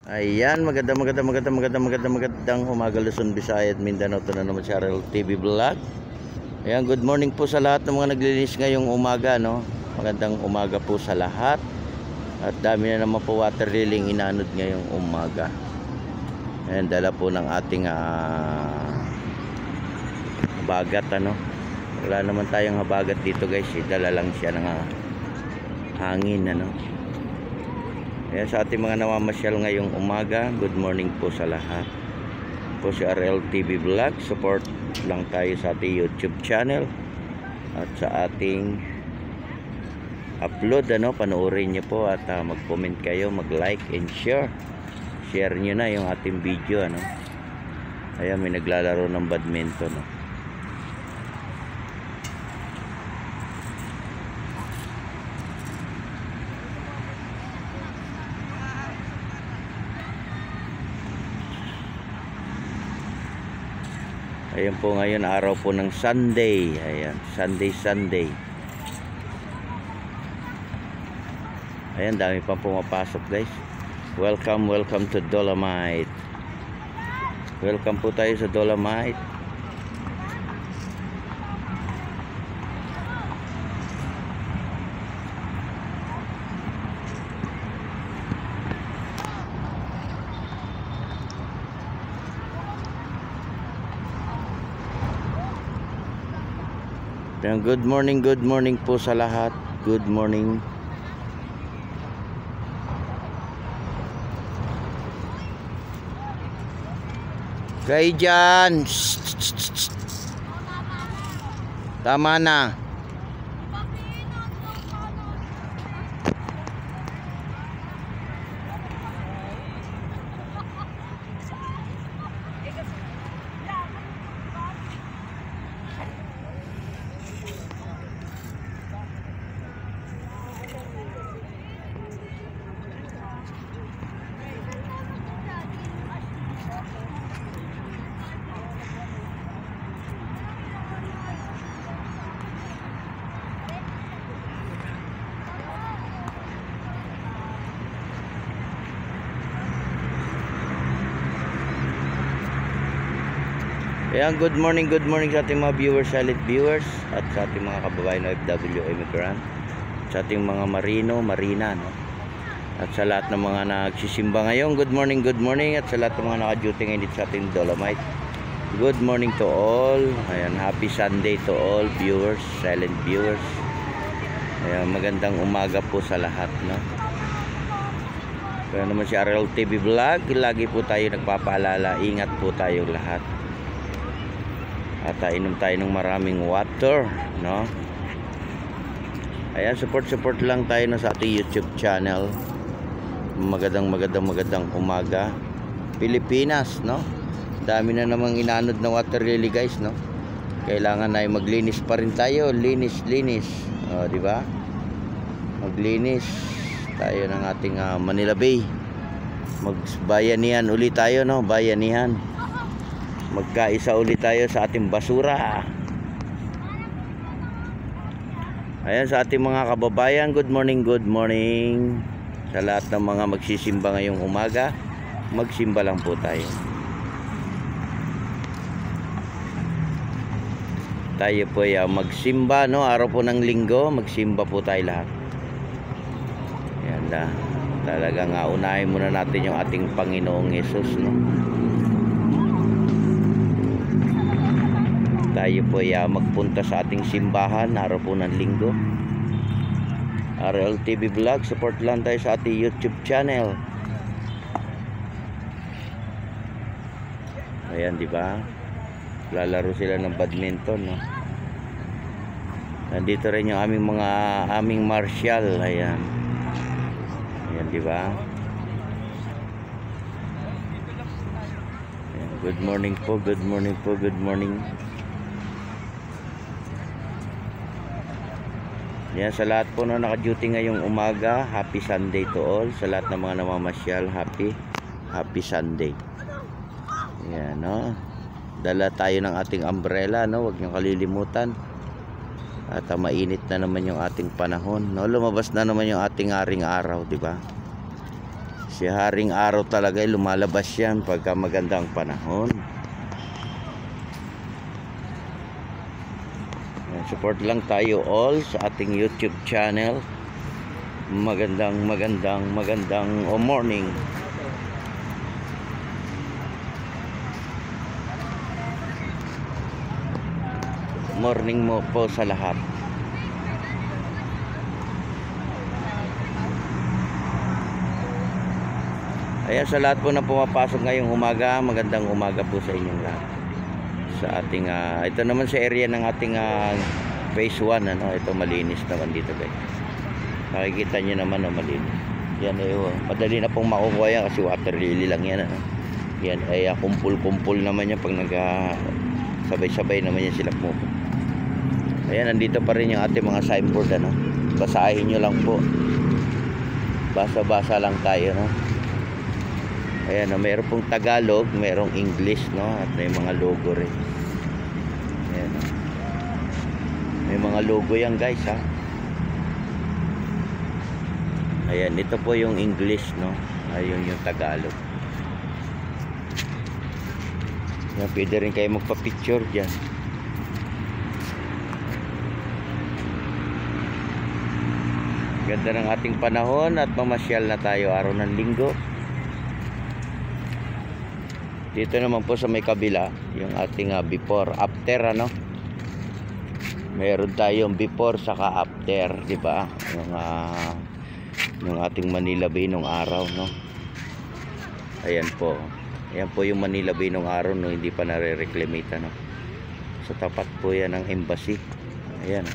Ayan, magandang umaga Luzon, Visayas at Mindanao. Ito na naman si RL TV Vlog. Ayan, good morning po sa lahat ng mga naglilinis ngayong umaga, no? Magandang umaga po sa lahat. At dami na naman po water lily inanod ngayong umaga. Ayan, dala po ng ating habagat, ano? Wala naman tayong habagat dito, guys. Dala lang siya ng hangin, ano? Ayan, sa ating mga namamasyal ngayong umaga, good morning po sa lahat. Po si RL TV Vlog, support lang tayo sa ating YouTube channel at sa ating upload, ano, panoorin nyo po at mag-comment kayo, mag-like and share. Share nyo na yung ating video, ano. Ayan, may naglalaro ng badminton, no. Ayan po ngayon, araw po ng Sunday. Ayan, Sunday. Ayan, dami pang pumapasok, guys. Welcome to Dolomite. Welcome po tayo sa Dolomite. Good morning po sa lahat. Good morning. Kayo dyan. Tama na. Ayan, good morning sa ating mga viewers, silent viewers, at sa ating mga kababayan OFW immigrant, sa ating mga marina, no? At sa lahat ng mga nagsisimba ngayon, good morning, at sa lahat ng mga naka-duty ngayon dito sa ating Dolomite, good morning to all. Ayan, happy Sunday to all viewers, silent viewers. Ayan, magandang umaga po sa lahat, no? Kaya naman si RL TV Vlog, lagi po tayo nagpapaalala, ingat po tayo lahat. At inom tayo ng maraming water, no? Ayan, support lang tayo na sa ating YouTube channel. Magandang umaga Pilipinas, no? Dami na namang inanod na water lily, guys, no? Kailangan na maglinis pa rin tayo, linis. O, di ba? Maglinis tayo ng ating Manila Bay. Magbayanihan ulit tayo, no? Bayanihan. Magkaisa ulit tayo sa ating basura. Ayan, sa ating mga kababayan, good morning. Sa lahat ng mga magsisimba ngayong umaga, magsimba lang po tayo. Tayo po ay magsimba, no? Araw po ng linggo, magsimba po tayo lahat. Ayan na. Talagang unahin muna natin yung ating Panginoong Hesus, no? Tayo po ay magpunta sa ating simbahan, araw po ng linggo. RL TV Vlog, support lang tayo sa ating YouTube channel. Ayan, di ba? Lalaro sila ng badminton, no? Nandito rin yung aming martial. Ayan. Ayan, di ba? Ayan, good morning. Yan, sa lahat po na naka-duty ngayong umaga, happy Sunday to all. Sa lahat ng mga namamasyal, happy Sunday. Yan, no? Dala tayo ng ating umbrella, no? Huwag niyong kalilimutan. At mainit na naman yung ating panahon, no? Lumabas na naman yung ating aring araw, di ba? Si haring araw talaga ay lumalabas yan pagka magandang panahon. Support lang tayo all sa ating YouTube channel. Magandang morning. Morning mo po sa lahat. Ayan, sa lahat po na pumapasok ngayong umaga, magandang umaga po sa inyong lahat. Sa ating ito naman sa area ng ating phase 1, ano, ito malinis naman dito, guys. Makikita niyo naman, malinis. Yan ay madali na pong makukuha yan kasi water lily lang yan, ano. Yan ay kumpul-kumpul naman yan pag sabay-sabay naman yan sila po. Ayan, nandito pa rin yung ating mga signboard, ano. Basahin nyo lang po. Basa-basa lang tayo, no. Ayan, mayroon pong Tagalog, mayroong English, no, at may mga logo rin. Ayan, may mga logo yan, guys, ha. Ayan, ito po yung English, no. Ayun yung Tagalog. Ayan, pwede rin kayo magpa-picture dyan. Ganda ng ating panahon at mamasyal na tayo araw ng linggo. Dito naman po sa may kabila, yung ating before, after, ano. Meron tayong before saka after, di ba? Yung ating Manila Bay nung araw, no. Ayan po. Ayan po yung Manila Bay nung araw, no, hindi pa nare-reclamate, no. Sa tapat po yan ng embassy. Ayan.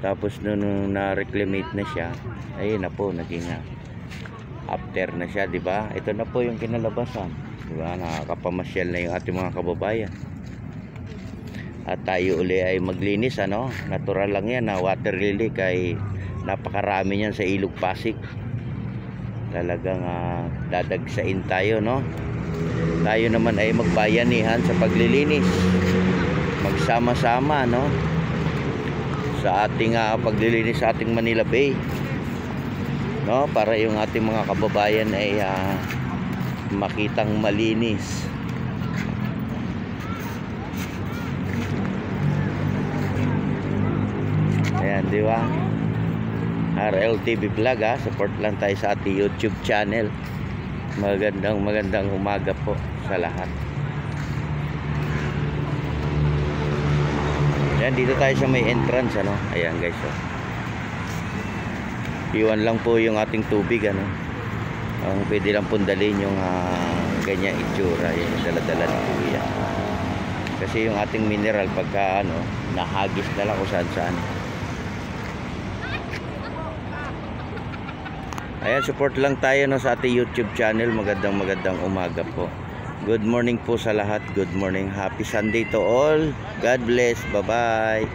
Tapos nung na-reclamate na siya, ayun na po, naging after na siya, di ba? Ito na po yung kinalabasan. Diba, nakakapamasyal na yung ating mga kababayan. At tayo uli ay maglinis, ano. Natural lang yan na water lily kay napakarami niyan sa Ilog Pasig. Talagang dadagsain tayo, no. Tayo naman ay magbayanihan sa paglilinis. Magsama-sama, no, sa ating paglilinis sa ating Manila Bay, no, para yung ating mga kababayan ay makitang malinis. Ayan, di ba? RLTV Vlog, support lang tayo sa ating YouTube channel. Magandang umaga po sa lahat. Ayan, dito tayo sa may entrance, ano. Ayan, guys, oh. Iwan lang po yung ating tubig, ano. Ang pwede lang pundalin yung ganyan itsura, yung dala-dala ng kuya. Kasi yung ating mineral pagka nahagis na lang kung saan-saan. Ayan, support lang tayo, no, sa ating YouTube channel. Magandang umaga po. Good morning po sa lahat. Good morning. Happy Sunday to all. God bless. Bye-bye.